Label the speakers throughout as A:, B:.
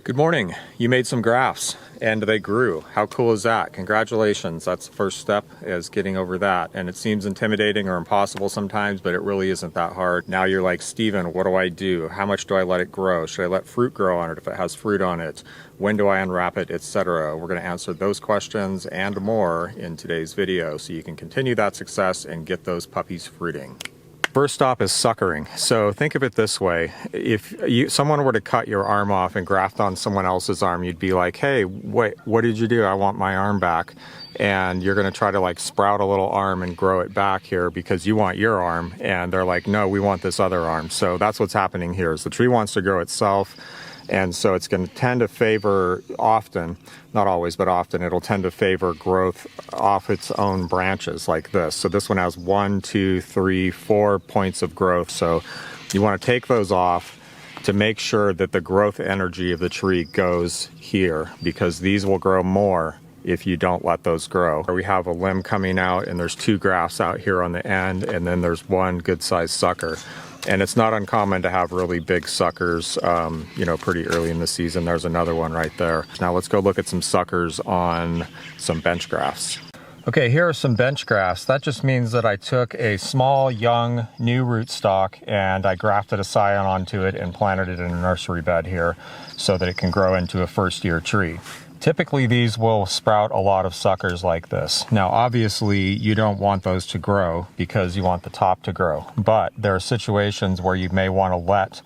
A: Good morning. You made some grafts and they grew. How cool is that? Congratulations. That's the first step, is getting over that. And it seems intimidating or impossible sometimes, but it really isn't that hard. Now you're like, Steven, what do I do? How much do I let it grow? Should I let fruit grow on it if it has fruit on it? When do I unwrap it, etc.? We're going to answer those questions and more in today's video so you can continue that success and get those puppies fruiting. First stop is suckering. So think of it this way. If someone were to cut your arm off and graft on someone else's arm, you'd be like, hey, wait, what did you do? I want my arm back. And you're going to try to like sprout a little arm and grow it back here because you want your arm. And they're like, no, we want this other arm. So that's what's happening here, is the tree wants to grow itself. And so it's going to tend to favor often, not always, but often, it'll tend to favor growth off its own branches like this. So this one has 1, 2, 3, 4 points of growth. So you want to take those off to make sure that the growth energy of the tree goes here, because these will grow more if you don't let those grow. We have a limb coming out and there's 2 grafts out here on the end, and then there's 1 good-sized sucker. And it's not uncommon to have really big suckers, pretty early in the season. There's another one right there. Now let's go look at some suckers on some bench grafts. Okay, here are some bench grafts. That just means that I took a small, young, new rootstock and I grafted a scion onto it and planted it in a nursery bed here so that it can grow into a first-year tree. Typically, these will sprout a lot of suckers like this. Now, obviously, you don't want those to grow because you want the top to grow. But there are situations where you may want to let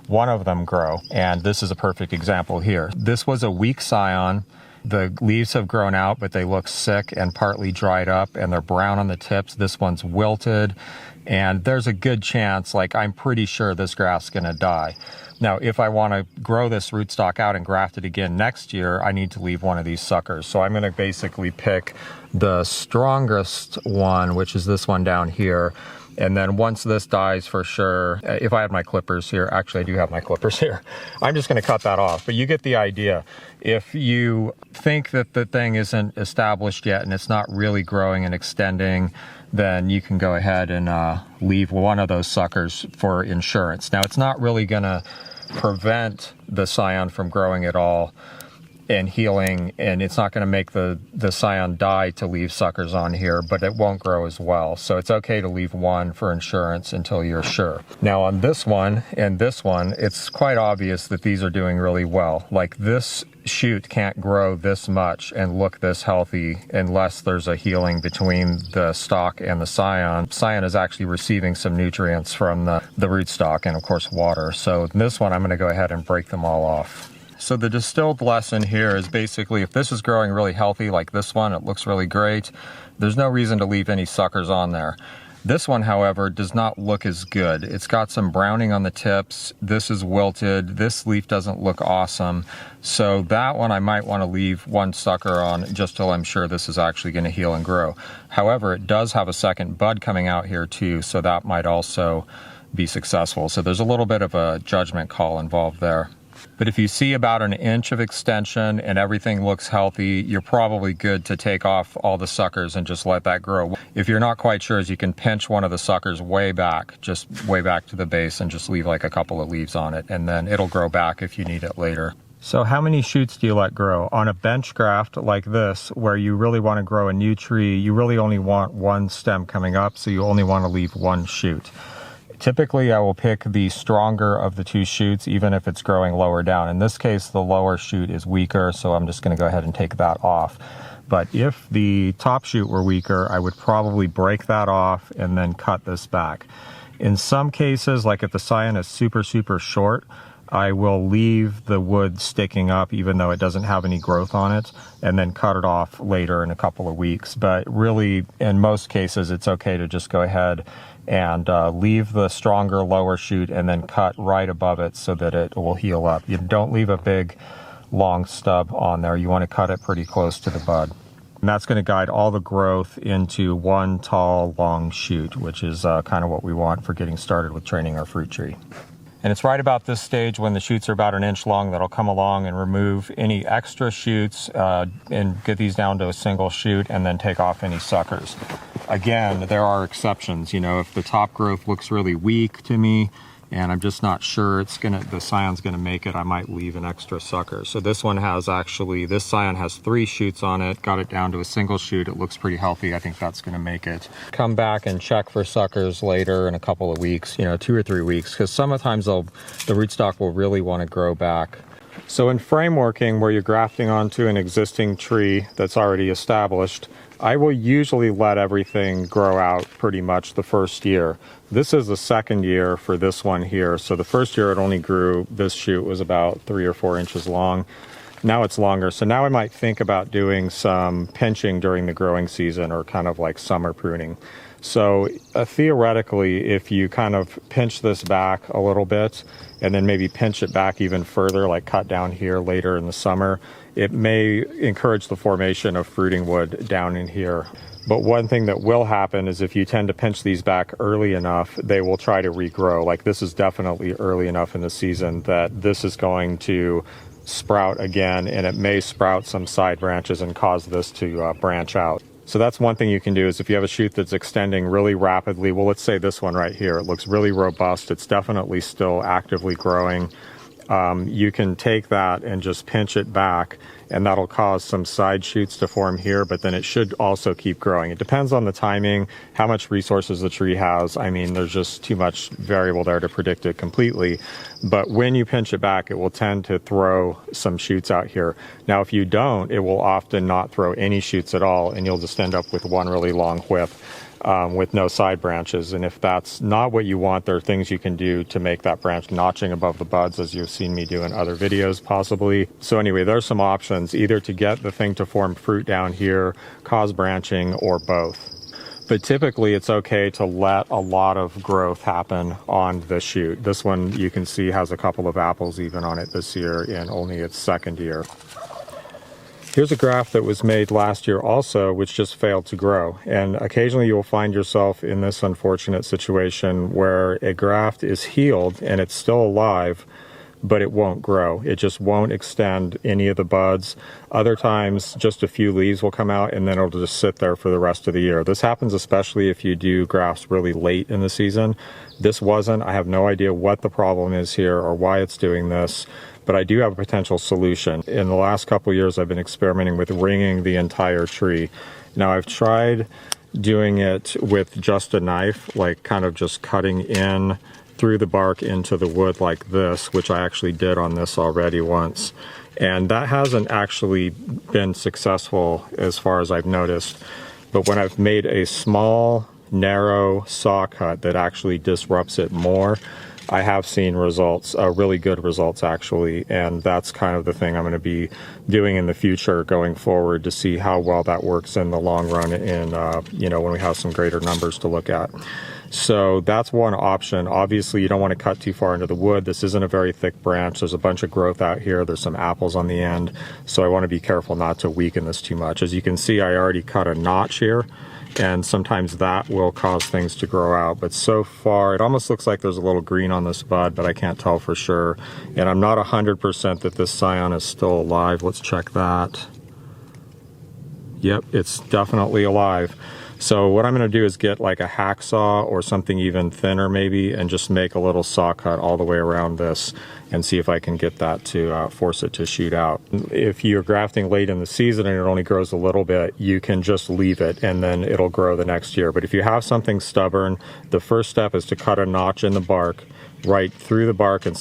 A: one of them grow, and this is a perfect example here. This was a weak scion. The leaves have grown out, but they look sick and partly dried up, and they're brown on the tips. This one's wilted, and there's a good chance, I'm pretty sure this graft's gonna die. Now, if I want to grow this rootstock out and graft it again next year, I need to leave one of these suckers. So I'm going to basically pick the strongest one, which is this one down here. And then once this dies for sure, if I had my clippers here, actually I do have my clippers here, I'm just going to cut that off. But you get the idea. If you think that the thing isn't established yet and it's not really growing and extending, then you can go ahead and leave one of those suckers for insurance. Now, it's not really going to prevent the scion from growing at all and healing, and it's not going to make the scion die to leave suckers on here, but it won't grow as well. So it's okay to leave one for insurance until you're sure. Now on this one and this one, it's quite obvious that these are doing really well. Like, this shoot can't grow this much and look this healthy unless there's a healing between the stalk and the scion. Scion is actually receiving some nutrients from the rootstock and of course water. So this one, I'm going to go ahead and break them all off. So the distilled lesson here is basically, if this is growing really healthy like this one, it looks really great, there's no reason to leave any suckers on there. This one, however, does not look as good. It's got some browning on the tips. This is wilted. This leaf doesn't look awesome. So that one I might want to leave one sucker on just till I'm sure this is actually going to heal and grow. However, it does have a second bud coming out here too, so that might also be successful. So there's a little bit of a judgment call involved there. But if you see about an inch of extension and everything looks healthy, you're probably good to take off all the suckers and just let that grow. If you're not quite sure, you can pinch one of the suckers way back, just way back to the base, and just leave like a couple of leaves on it, and then it'll grow back if you need it later. So how many shoots do you let grow? On a bench graft like this, where you really want to grow a new tree, you really only want one stem coming up, so you only want to leave one shoot. Typically, I will pick the stronger of the 2 shoots, even if it's growing lower down. In this case, the lower shoot is weaker, so I'm just going to go ahead and take that off. But if the top shoot were weaker, I would probably break that off and then cut this back. In some cases, like if the scion is super, super short, I will leave the wood sticking up even though it doesn't have any growth on it, and then cut it off later in a couple of weeks. But really, in most cases, it's okay to just go ahead and leave the stronger lower shoot and then cut right above it so that it will heal up. You don't leave a big long stub on there. You want to cut it pretty close to the bud. And that's going to guide all the growth into one tall, long shoot, which is kind of what we want for getting started with training our fruit tree. And it's right about this stage when the shoots are about an inch long that I'll come along and remove any extra shoots and get these down to a single shoot, and then take off any suckers. Again, there are exceptions. If the top growth looks really weak to me, and I'm just not sure the scion's gonna make it. I might leave an extra sucker. So this one has this scion has 3 shoots on it, got it down to a single shoot. It looks pretty healthy. I think that's gonna make it. Come back and check for suckers later in a couple of weeks, 2 or 3 weeks, because sometimes the rootstock will really wanna grow back. So in frameworking, where you're grafting onto an existing tree that's already established, I will usually let everything grow out pretty much the first year. This is the second year for this one here. So the first year it only grew, this shoot was about 3 or 4 inches long. Now it's longer. So now I might think about doing some pinching during the growing season, or kind of like summer pruning. So theoretically, if you kind of pinch this back a little bit and then maybe pinch it back even further, like cut down here later in the summer, it may encourage the formation of fruiting wood down in here. But one thing that will happen is if you tend to pinch these back early enough, they will try to regrow. Like this is definitely early enough in the season that this is going to sprout again, and it may sprout some side branches and cause this to branch out. So that's one thing you can do, is if you have a shoot that's extending really rapidly, well, let's say this one right here, it looks really robust, it's definitely still actively growing. You can take that and just pinch it back, and that'll cause some side shoots to form here, but then it should also keep growing. It depends on the timing, how much resources the tree has. I mean, there's just too much variable there to predict it completely. But when you pinch it back, it will tend to throw some shoots out here. Now, if you don't, it will often not throw any shoots at all, and you'll just end up with one really long whip. With no side branches. And if that's not what you want, there are things you can do to make that branch notching above the buds, as you've seen me do in other videos possibly. So anyway, there's some options, either to get the thing to form fruit down here, cause branching, or both. But typically it's okay to let a lot of growth happen on the shoot. This one you can see has a couple of apples even on it this year in only its second year. Here's a graft that was made last year also, which just failed to grow. And occasionally you'll find yourself in this unfortunate situation where a graft is healed and it's still alive, but it won't grow. It just won't extend any of the buds. Other times, just a few leaves will come out, and then it'll just sit there for the rest of the year. This happens especially if you do grafts really late in the season. This wasn't. I have no idea what the problem is here or why it's doing this, but I do have a potential solution. In the last couple of years, I've been experimenting with ringing the entire tree. Now, I've tried doing it with just a knife, like kind of just cutting in through the bark into the wood like this, which I actually did on this already once. And that hasn't actually been successful as far as I've noticed. But when I've made a small, narrow saw cut that actually disrupts it more, I have seen results, really good results actually, and that's kind of the thing I'm going to be doing in the future going forward to see how well that works in the long run in, when we have some greater numbers to look at. So that's one option. Obviously, you don't want to cut too far into the wood. This isn't a very thick branch. There's a bunch of growth out here. There's some apples on the end, so I want to be careful not to weaken this too much. As you can see, I already cut a notch here, and sometimes that will cause things to grow out. But so far, it almost looks like there's a little green on this bud, but I can't tell for sure. And I'm not 100% that this scion is still alive. Let's check that. Yep, it's definitely alive. So what I'm going to do is get like a hacksaw or something even thinner maybe, and just make a little saw cut all the way around this and see if I can get that to force it to shoot out. If you're grafting late in the season and it only grows a little bit, you can just leave it and then it'll grow the next year. But if you have something stubborn, the first step is to cut a notch in the bark, right through the bark and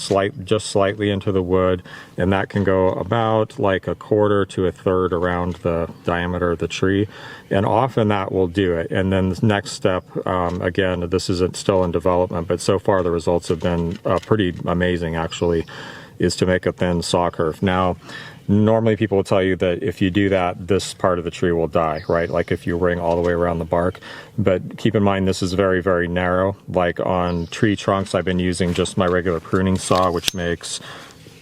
A: just slightly into the wood, and that can go about like 1/4 to 1/3 around the diameter of the tree, and often that will do it. And then the next step, again, this isn't still in development, but so far the results have been pretty amazing actually, is to make a thin saw curve. Now, normally people will tell you that if you do that, this part of the tree will die, right? Like if you ring all the way around the bark. But keep in mind, this is very, very narrow. Like on tree trunks, I've been using just my regular pruning saw, which makes,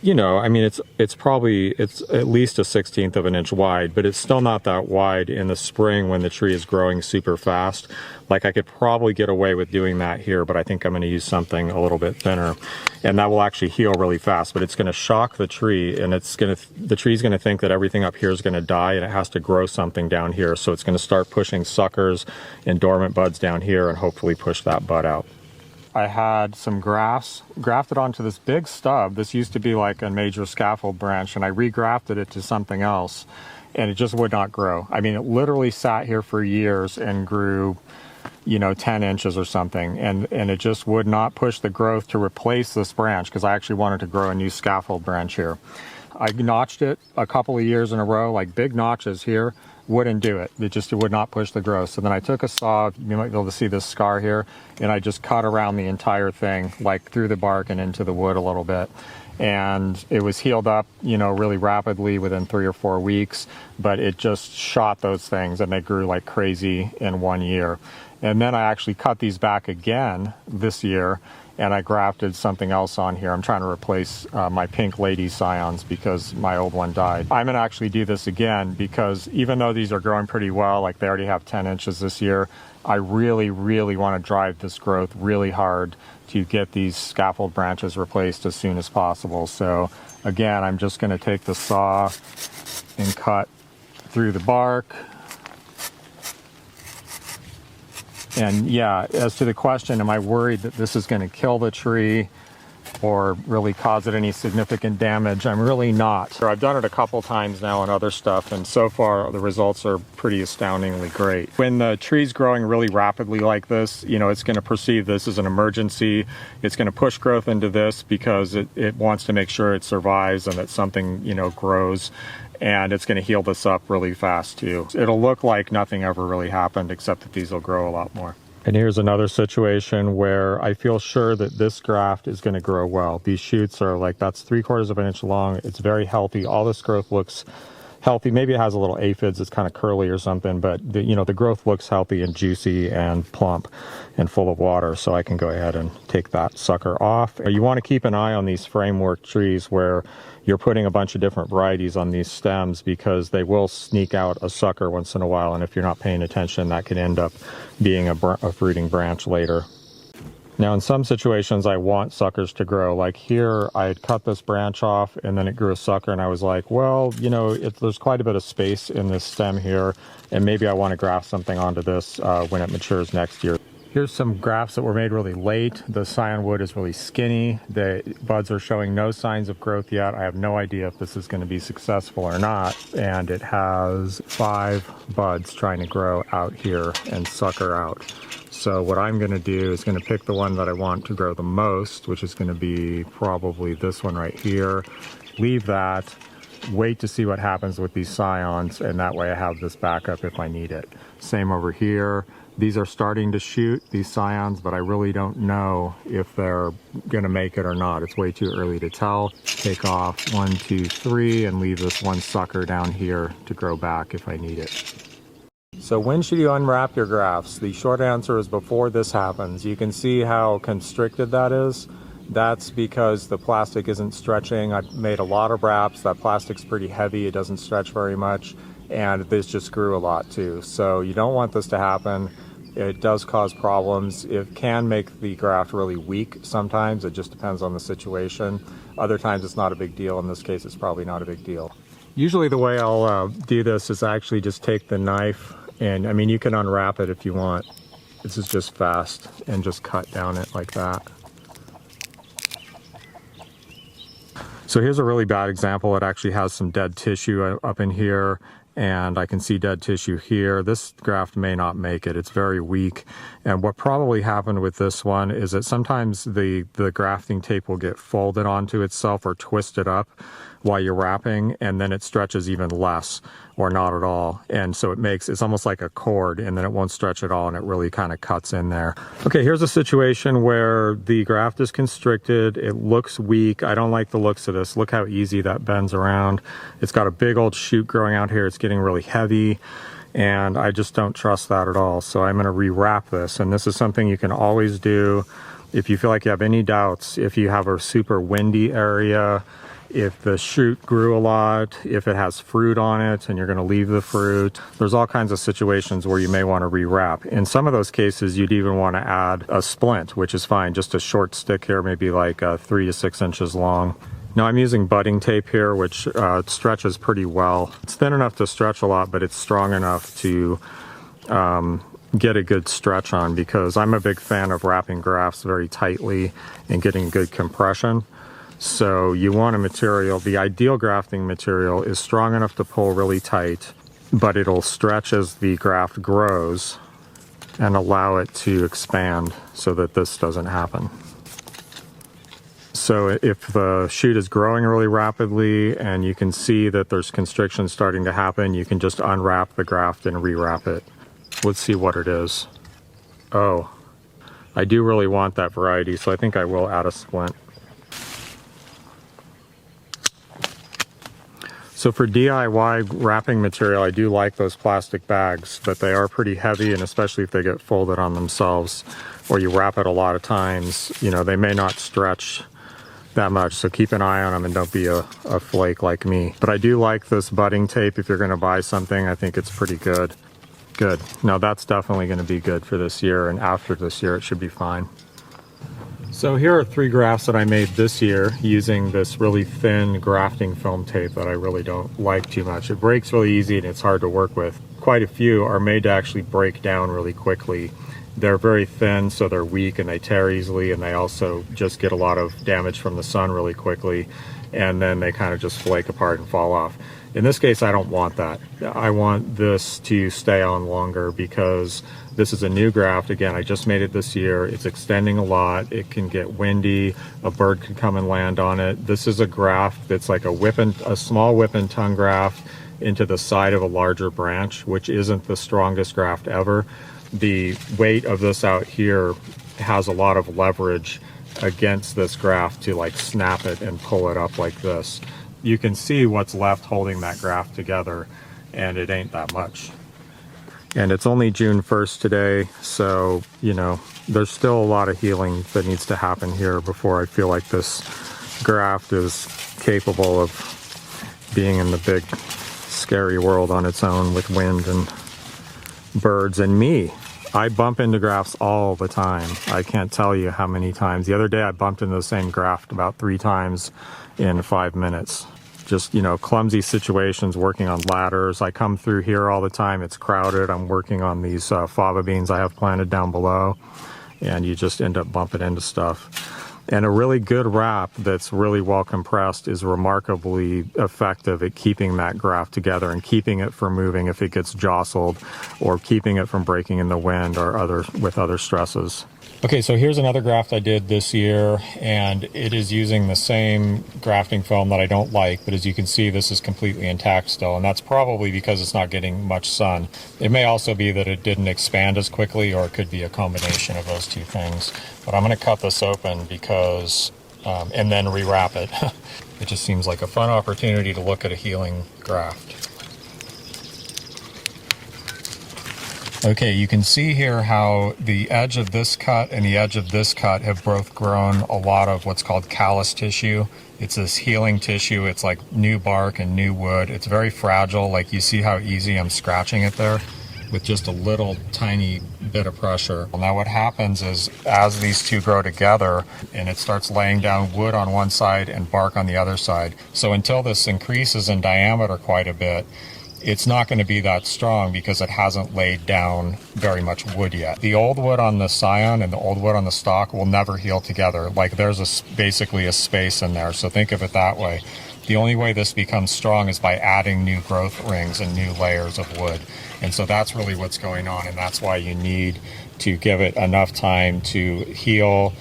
A: I mean, it's at least 1/16 of an inch wide, but it's still not that wide in the spring when the tree is growing super fast. Like I could probably get away with doing that here, but I think I'm going to use something a little bit thinner, and that will actually heal really fast. But it's going to shock the tree, and the tree's going to think that everything up here is going to die, and it has to grow something down here. So it's going to start pushing suckers and dormant buds down here, and hopefully push that bud out. I had some grafts grafted onto this big stub. This used to be like a major scaffold branch, and I regrafted it to something else, and it just would not grow. I mean, it literally sat here for years and grew, you know, 10 inches or something, and it just would not push the growth to replace this branch, because I actually wanted to grow a new scaffold branch here. I notched it a couple of years in a row, like big notches here. Wouldn't do it. It would not push the growth. So then I took a saw, you might be able to see this scar here, and I just cut around the entire thing, like through the bark and into the wood a little bit. And it was healed up, you know, really rapidly within 3 or 4 weeks, but it just shot those things and they grew like crazy in 1 year. And then I actually cut these back again this year, and I grafted something else on here. I'm trying to replace my pink lady scions because my old one died. I'm gonna actually do this again because even though these are growing pretty well, like they already have 10 inches this year, I really, really wanna drive this growth really hard to get these scaffold branches replaced as soon as possible. So again, I'm just gonna take the saw and cut through the bark. And yeah, as to the question, am I worried that this is going to kill the tree or really cause it any significant damage? I'm really not. So I've done it a couple times now on other stuff, and so far the results are pretty astoundingly great. When the tree's growing really rapidly like this, you know, it's going to perceive this as an emergency. It's going to push growth into this because it wants to make sure it survives and that something, you know, grows. And it's going to heal this up really fast too. It'll look like nothing ever really happened, except that these will grow a lot more. And here's another situation where I feel sure that this graft is going to grow well. These shoots are like, that's 3/4 of an inch long. It's very healthy. All this growth looks healthy. Maybe it has a little aphids. It's kind of curly or something, but the growth looks healthy and juicy and plump and full of water. So I can go ahead and take that sucker off. You want to keep an eye on these framework trees where you're putting a bunch of different varieties on these stems, because they will sneak out a sucker once in a while, and if you're not paying attention, that can end up being a fruiting branch later. Now in some situations I want suckers to grow. Like here I had cut this branch off and then it grew a sucker, and I was like, well, you know, there's quite a bit of space in this stem here, and maybe I want to graft something onto this when it matures next year. Here's some grafts that were made really late. The scion wood is really skinny. The buds are showing no signs of growth yet. I have no idea if this is going to be successful or not. And it has 5 buds trying to grow out here and sucker out. So what I'm going to do is going to pick the one that I want to grow the most, which is going to be probably this one right here. Leave that, wait to see what happens with these scions, and that way I have this backup if I need it. Same over here. These are starting to shoot, these scions, but I really don't know if they're gonna make it or not. It's way too early to tell. Take off 1, 2, 3, and leave this one sucker down here to grow back if I need it. So when should you unwrap your grafts? The short answer is before this happens. You can see how constricted that is. That's because the plastic isn't stretching. I've made a lot of wraps. That plastic's pretty heavy. It doesn't stretch very much. And this just grew a lot too. So you don't want this to happen. It does cause problems. It can make the graft really weak sometimes. It just depends on the situation. Other times it's not a big deal. In this case, it's probably not a big deal. Usually the way I'll do this is actually just take the knife, and I mean, you can unwrap it if you want. This is just fast, and just cut down it like that. So here's a really bad example. It actually has some dead tissue up in here, and I can see dead tissue here. This graft may not make it. It's very weak. And what probably happened with this one is that sometimes the grafting tape will get folded onto itself or twisted up while you're wrapping, and then it stretches even less or not at all. And so it's almost like a cord, and then it won't stretch at all, and it really kind of cuts in there. Okay, here's a situation where the graft is constricted. It looks weak. I don't like the looks of this. Look how easy that bends around. It's got a big old shoot growing out here. It's getting really heavy, and I just don't trust that at all. So I'm going to rewrap this, and this is something you can always do if you feel like you have any doubts. If you have a super windy area, if the shoot grew a lot, if it has fruit on it and you're going to leave the fruit, there's all kinds of situations where you may want to rewrap. In some of those cases, you'd even want to add a splint, which is fine, just a short stick here, maybe like 3 to 6 inches long. Now I'm using budding tape here, which stretches pretty well. It's thin enough to stretch a lot, but it's strong enough to get a good stretch on, because I'm a big fan of wrapping grafts very tightly and getting good compression. So you want a material, the ideal grafting material is strong enough to pull really tight, but it'll stretch as the graft grows and allow it to expand so that this doesn't happen. So if the shoot is growing really rapidly and you can see that there's constriction starting to happen, you can just unwrap the graft and rewrap it. Let's see what it is. Oh, I do really want that variety, so I think I will add a splint. So for DIY wrapping material, I do like those plastic bags, but they are pretty heavy, and especially if they get folded on themselves or you wrap it a lot of times, you know, they may not stretch that much. So keep an eye on them and don't be a flake like me. But I do like this budding tape if you're going to buy something. I think it's pretty good. Good. Now that's definitely going to be good for this year, and after this year it should be fine. So here are 3 grafts that I made this year using this really thin grafting film tape that I really don't like too much. It breaks really easy and it's hard to work with. Quite a few are made to actually break down really quickly. They're very thin, so they're weak and they tear easily, and they also just get a lot of damage from the sun really quickly, and then they kind of just flake apart and fall off. In this case, I don't want that. I want this to stay on longer because this is a new graft. Again, I just made it this year. It's extending a lot. It can get windy. A bird could come and land on it. This is a graft that's like a small whip and tongue graft into the side of a larger branch, which isn't the strongest graft ever. The weight of this out here has a lot of leverage against this graft to like snap it and pull it up like this. You can see what's left holding that graft together, and it ain't that much. And it's only June 1st today, so, you know, there's still a lot of healing that needs to happen here before I feel like this graft is capable of being in the big, scary world on its own with wind and birds and me. I bump into grafts all the time. I can't tell you how many times. The other day I bumped into the same graft about 3 times in 5 minutes. Just, you know, clumsy situations, working on ladders. I come through here all the time. It's crowded. I'm working on these fava beans I have planted down below, and you just end up bumping into stuff. And a really good wrap that's really well compressed is remarkably effective at keeping that graft together and keeping it from moving if it gets jostled, or keeping it from breaking in the wind or with other stresses. Okay, so here's another graft I did this year, and it is using the same grafting foam that I don't like, but as you can see, this is completely intact still, and that's probably because it's not getting much sun. It may also be that it didn't expand as quickly, or it could be a combination of those two things. But I'm going to cut this open because, and then rewrap it. It just seems like a fun opportunity to look at a healing graft. Okay, you can see here how the edge of this cut and the edge of this cut have both grown a lot of what's called callus tissue. It's this healing tissue. It's like new bark and new wood. It's very fragile. Like, you see how easy I'm scratching it there with just a little tiny bit of pressure. Well, now what happens is, as these two grow together, and it starts laying down wood on one side and bark on the other side. So until this increases in diameter quite a bit, it's not going to be that strong because it hasn't laid down very much wood yet. The old wood on the scion and the old wood on the stalk will never heal together. Like, there's basically a space in there, so think of it that way. The only way this becomes strong is by adding new growth rings and new layers of wood. And so that's really what's going on, and that's why you need to give it enough time to heal.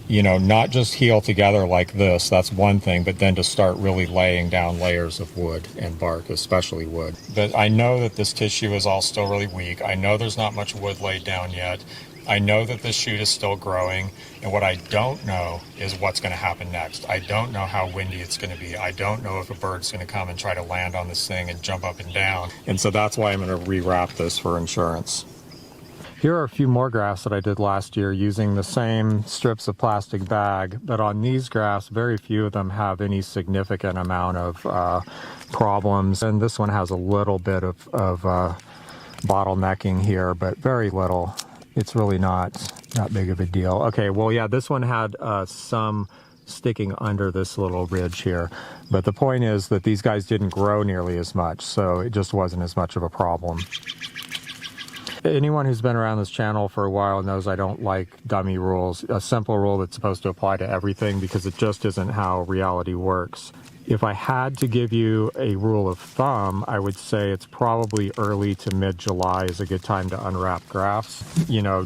A: You know, not just heal together like this, that's one thing, but then to start really laying down layers of wood and bark, especially wood. But I know that this tissue is all still really weak. I know there's not much wood laid down yet. I know that this shoot is still growing, and what I don't know is what's going to happen next. I don't know how windy it's going to be. I don't know if a bird's going to come and try to land on this thing and jump up and down. And so that's why I'm going to rewrap this for insurance. Here are a few more grafts that I did last year using the same strips of plastic bag, but on these grafts, very few of them have any significant amount of problems. And this one has a little bit of bottlenecking here, but very little. It's really not big of a deal. Okay, well, yeah, this one had some sticking under this little ridge here. But the point is that these guys didn't grow nearly as much, so it just wasn't as much of a problem. Anyone who's been around this channel for a while knows I don't like dummy rules, a simple rule that's supposed to apply to everything, because it just isn't how reality works. If I had to give you a rule of thumb, I would say it's probably early to mid-July is a good time to unwrap grafts,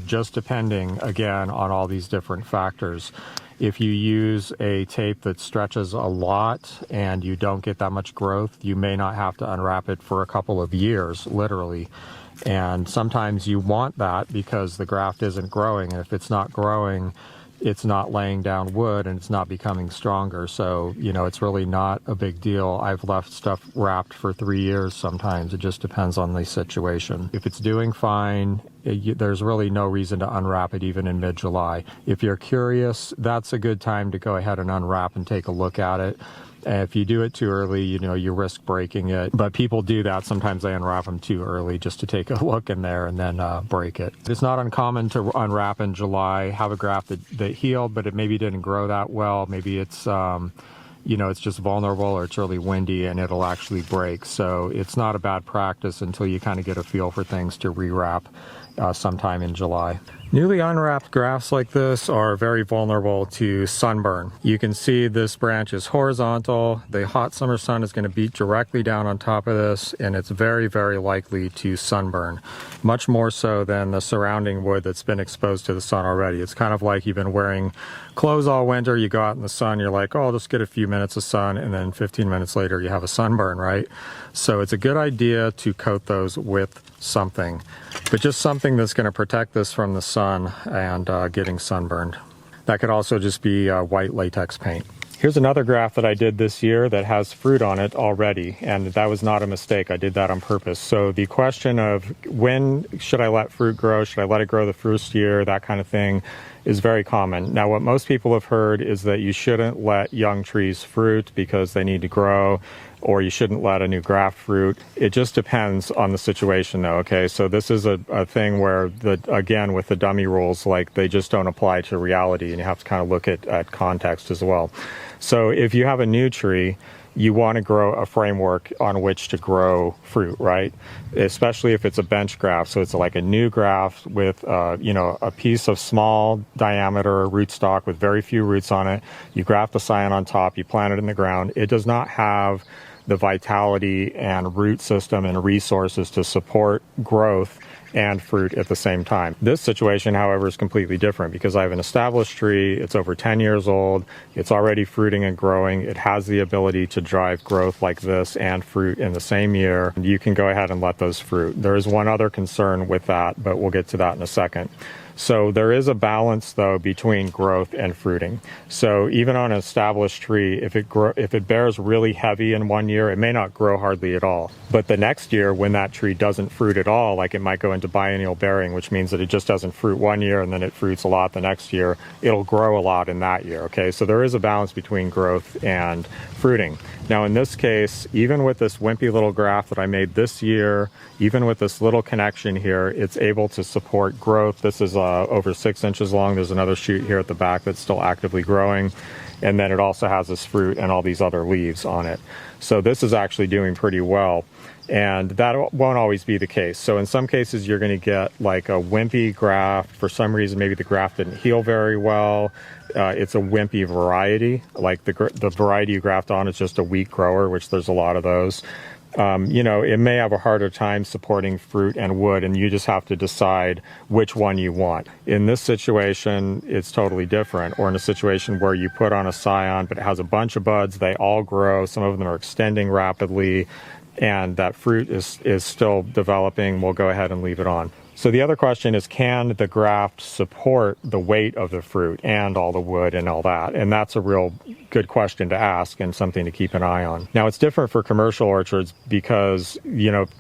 A: just depending, again, on all these different factors. If you use a tape that stretches a lot and you don't get that much growth, you may not have to unwrap it for a couple of years, literally. And sometimes you want that because the graft isn't growing, and if it's not growing, it's not laying down wood and it's not becoming stronger. So, it's really not a big deal. I've left stuff wrapped for 3 years sometimes. It just depends on the situation. If it's doing fine, there's really no reason to unwrap it even in mid-July. If you're curious, that's a good time to go ahead and unwrap and take a look at it. If you do it too early, you risk breaking it. But people do that. Sometimes they unwrap them too early just to take a look in there and then break it. It's not uncommon to unwrap in July, have a graft that healed, but it maybe didn't grow that well. Maybe it's, it's just vulnerable, or it's really windy and it'll actually break. So it's not a bad practice until you kind of get a feel for things to rewrap sometime in July. Newly unwrapped grafts like this are very vulnerable to sunburn. You can see this branch is horizontal. The hot summer sun is going to beat directly down on top of this, and it's very, very likely to sunburn. Much more so than the surrounding wood that's been exposed to the sun already. It's kind of like you've been wearing clothes all winter, you go out in the sun, you're like, oh, I'll just get a few minutes of sun, and then 15 minutes later you have a sunburn, right? So it's a good idea to coat those with something, but just something that's going to protect this from the sun and getting sunburned. That could also just be white latex paint. Here's another graft that I did this year that has fruit on it already, and that was not a mistake. I did that on purpose. So the question of when should I let fruit grow, should I let it grow the first year, that kind of thing, is very common. Now, what most people have heard is that you shouldn't let young trees fruit because they need to grow, or you shouldn't let a new graft fruit. It just depends on the situation though, okay? So this is a thing where, again, with the dummy rules, like they just don't apply to reality, and you have to kind of look at context as well. So if you have a new tree, you want to grow a framework on which to grow fruit, right? Especially if it's a bench graft. So it's like a new graft with, a piece of small diameter rootstock with very few roots on it. You graft the scion on top, you plant it in the ground. It does not have the vitality and root system and resources to support growth and fruit at the same time. This situation, however, is completely different because I have an established tree. It's over 10 years old. It's already fruiting and growing. It has the ability to drive growth like this and fruit in the same year. You can go ahead and let those fruit. There is one other concern with that, but we'll get to that in a second. So there is a balance, though, between growth and fruiting. So even on an established tree, if it bears really heavy in 1 year, it may not grow hardly at all. But the next year, when that tree doesn't fruit at all, like it might go into biennial bearing, which means that it just doesn't fruit 1 year and then it fruits a lot the next year, it'll grow a lot in that year, okay? So there is a balance between growth and fruiting. Now in this case, even with this wimpy little graft that I made this year, even with this little connection here, it's able to support growth. This is over 6 inches long. There's another shoot here at the back that's still actively growing. And then it also has this fruit and all these other leaves on it. So this is actually doing pretty well. And that won't always be the case. So in some cases, you're going to get like a wimpy graft. For some reason, maybe the graft didn't heal very well. It's a wimpy variety. Like the variety you graft on is just a weak grower, which there's a lot of those. It may have a harder time supporting fruit and wood, and you just have to decide which one you want. In this situation, it's totally different. Or in a situation where you put on a scion, but it has a bunch of buds, they all grow, some of them are extending rapidly, and that fruit is still developing, we'll go ahead and leave it on. So the other question is, can the graft support the weight of the fruit and all the wood and all that? And that's a real good question to ask and something to keep an eye on. Now, it's different for commercial orchards because,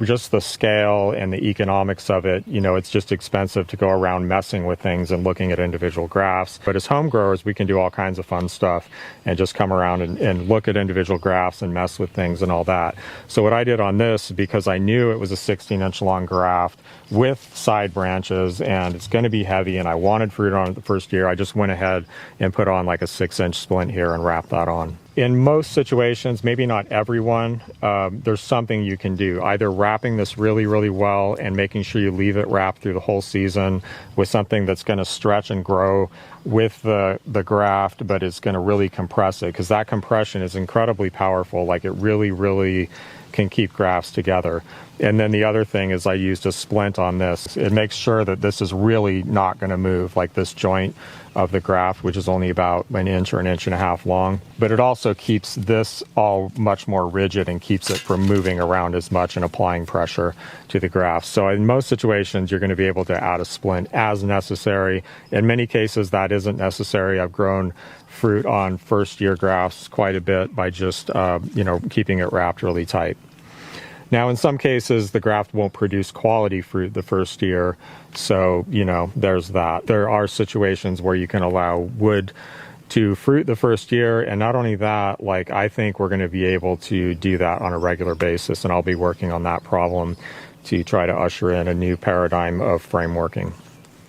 A: just the scale and the economics of it, it's just expensive to go around messing with things and looking at individual grafts. But as home growers, we can do all kinds of fun stuff and just come around and look at individual grafts and mess with things and all that. So what I did on this, because I knew it was a 16-inch long graft with side branches, and it's going to be heavy, and I wanted fruit on it the first year. I just went ahead and put on like a 6-inch splint here and wrapped that on. In most situations, maybe not everyone, there's something you can do. Either wrapping this really, really well and making sure you leave it wrapped through the whole season with something that's going to stretch and grow with the graft, but it's going to really compress it, because that compression is incredibly powerful. Like, it really, really can keep grafts together. And then the other thing is I used a splint on this. It makes sure that this is really not going to move, like this joint of the graft, which is only about an inch or an inch and a half long. But it also keeps this all much more rigid and keeps it from moving around as much and applying pressure to the graft. So in most situations, you're going to be able to add a splint as necessary. In many cases, that isn't necessary. I've grown fruit on first-year grafts quite a bit by just, keeping it wrapped really tight. Now, in some cases, the graft won't produce quality fruit the first year, so, there's that. There are situations where you can allow wood to fruit the first year, and not only that, I think we're going to be able to do that on a regular basis, and I'll be working on that problem to try to usher in a new paradigm of frameworking.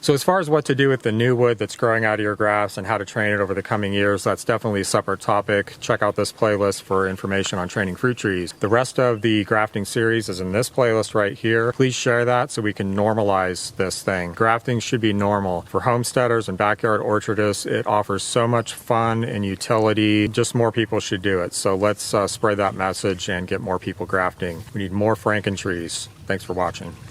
A: So as far as what to do with the new wood that's growing out of your grafts and how to train it over the coming years, that's definitely a separate topic. Check out this playlist for information on training fruit trees. The rest of the grafting series is in this playlist right here. Please share that so we can normalize this thing. Grafting should be normal. For homesteaders and backyard orchardists, it offers so much fun and utility. Just more people should do it. So let's spread that message and get more people grafting. We need more Franken trees. Thanks for watching.